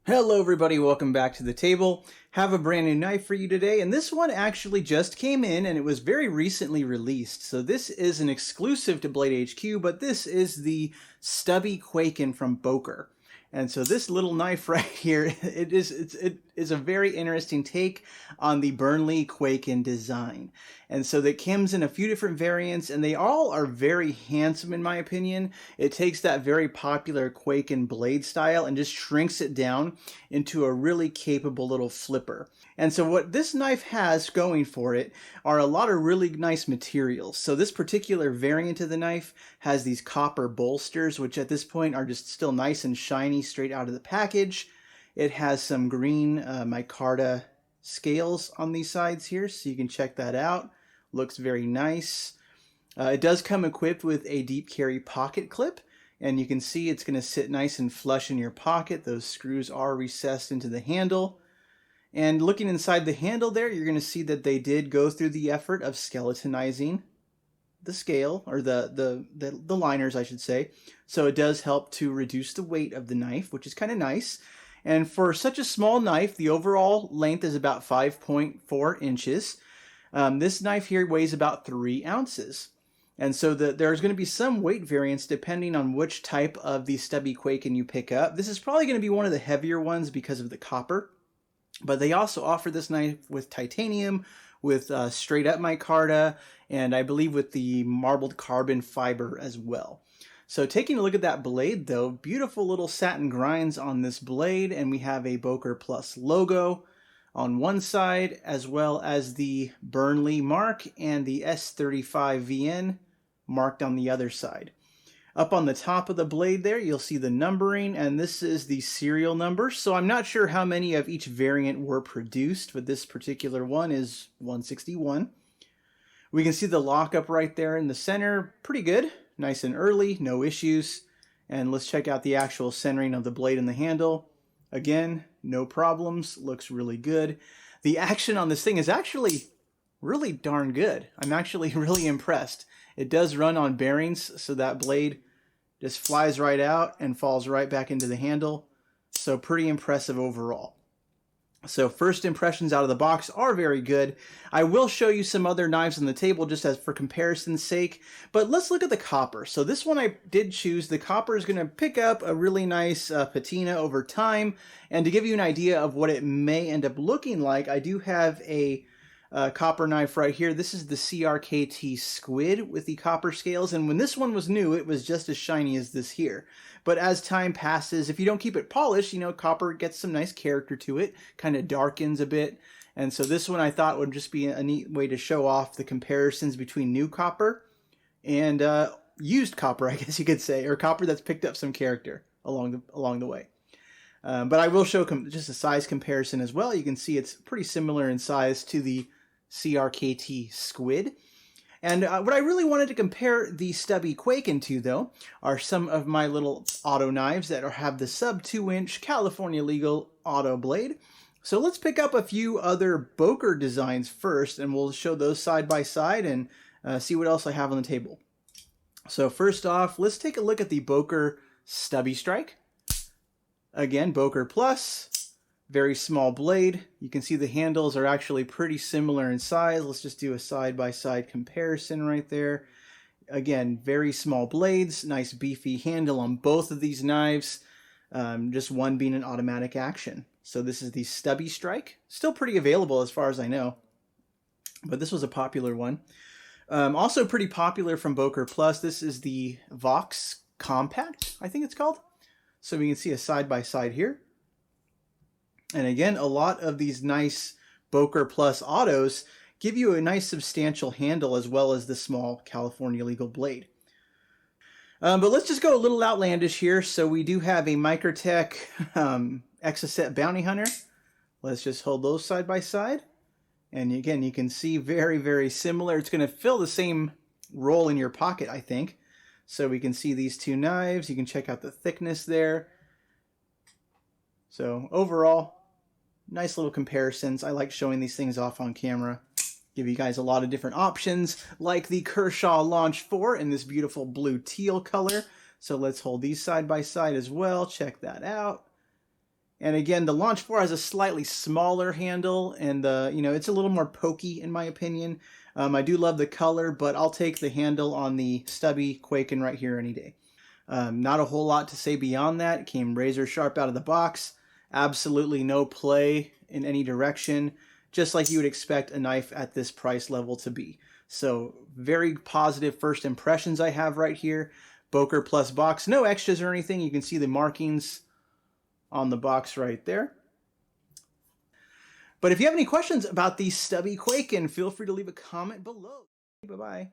Hello everybody, welcome back to the table. Have a brand new knife for you today, and this one actually just came in and it was very recently released. So this is an exclusive to BladeHQ, but this is the Stubby Kwaiken from Boker. And so this little knife right here, it is a very interesting take on the Burnley Kwaiken design. And so that comes in a few different variants, and they all are very handsome in my opinion. It takes that very popular Kwaiken blade style and just shrinks it down into a really capable little flipper. And so what this knife has going for it are a lot of really nice materials. So this particular variant of the knife has these copper bolsters, which at this point are just still nice and shiny straight out of the package. It has some green micarta scales on these sides here, so you can check that out. Looks very nice. It does come equipped with a deep carry pocket clip, and you can see it's going to sit nice and flush in your pocket. Those screws are recessed into the handle. And looking inside the handle there, you're going to see that they did go through the effort of skeletonizing the scale, or the liners, I should say. So it does help to reduce the weight of the knife, which is kind of nice. And for such a small knife, the overall length is about 5.4 inches. This knife here weighs about 3 ounces. And so there's going to be some weight variance depending on which type of the Stubby Kwaiken you pick up. This is probably going to be one of the heavier ones because of the copper. But they also offer this knife with titanium, with straight up micarta, and I believe with the marbled carbon fiber as well. So taking a look at that blade though, beautiful little satin grinds on this blade, and we have a Boker Plus logo on one side, as well as the Burnley mark and the S35VN marked on the other side. Up on the top of the blade there, you'll see the numbering, and this is the serial number. So I'm not sure how many of each variant were produced, but this particular one is 161. We can see the lockup right there in the center. Pretty good, nice and early, no issues. And let's check out the actual centering of the blade and the handle. Again, no problems, looks really good. The action on this thing is actually really darn good. I'm actually really impressed. It does run on bearings, so that blade just flies right out and falls right back into the handle. So pretty impressive overall. So first impressions out of the box are very good. I will show you some other knives on the table just as for comparison's sake, but let's look at the copper. So this one I did choose. The copper is going to pick up a really nice patina over time, and to give you an idea of what it may end up looking like, I do have a copper knife right here. This is the CRKT Squid with the copper scales, and when this one was new, it was just as shiny as this here. But as time passes, if you don't keep it polished, you know, copper gets some nice character to it, kind of darkens a bit. And so this one I thought would just be a neat way to show off the comparisons between new copper and used copper, I guess you could say, or copper that's picked up some character along the way. But I will show just a size comparison as well. You can see it's pretty similar in size to the CRKT Squid. And what I really wanted to compare the Stubby Kwaiken to, though, are some of my little auto knives that have the sub 2-inch California legal auto blade. So let's pick up a few other Boker designs first, and we'll show those side by side and see what else I have on the table. So first off, let's take a look at the Boker Stubby Strike. Again, Boker Plus. Very small blade. You can see the handles are actually pretty similar in size. Let's just do a side-by-side comparison right there. Again, very small blades, nice beefy handle on both of these knives, just one being an automatic action. So this is the Stubby Strike. Still pretty available as far as I know, but this was a popular one. Also pretty popular from Boker Plus, this is the Vox Kompakt, I think it's called. So we can see a side-by-side here. And again, a lot of these nice Boker Plus autos give you a nice substantial handle as well as the small California legal blade. But let's just go a little outlandish here. So we do have a Microtech Exocet Bounty Hunter. Let's just hold those side by side. And again, you can see very, very similar. It's going to fill the same role in your pocket, I think. So we can see these two knives. You can check out the thickness there. So overall, nice little comparisons. I like showing these things off on camera. Give you guys a lot of different options, like the Kershaw Launch 4 in this beautiful blue teal color. So let's hold these side by side as well. Check that out. And again, the Launch 4 has a slightly smaller handle, and it's a little more pokey in my opinion. I do love the color, but I'll take the handle on the Stubby Kwaiken right here any day. Not a whole lot to say beyond that. It came razor sharp out of the box. Absolutely no play in any direction, just like you would expect a knife at this price level to be. So very positive first impressions I have right here. Boker Plus box, no extras or anything. You can see the markings on the box right there. But if you have any questions about the Stubby Kwaiken, feel free to leave a comment below. Bye-bye.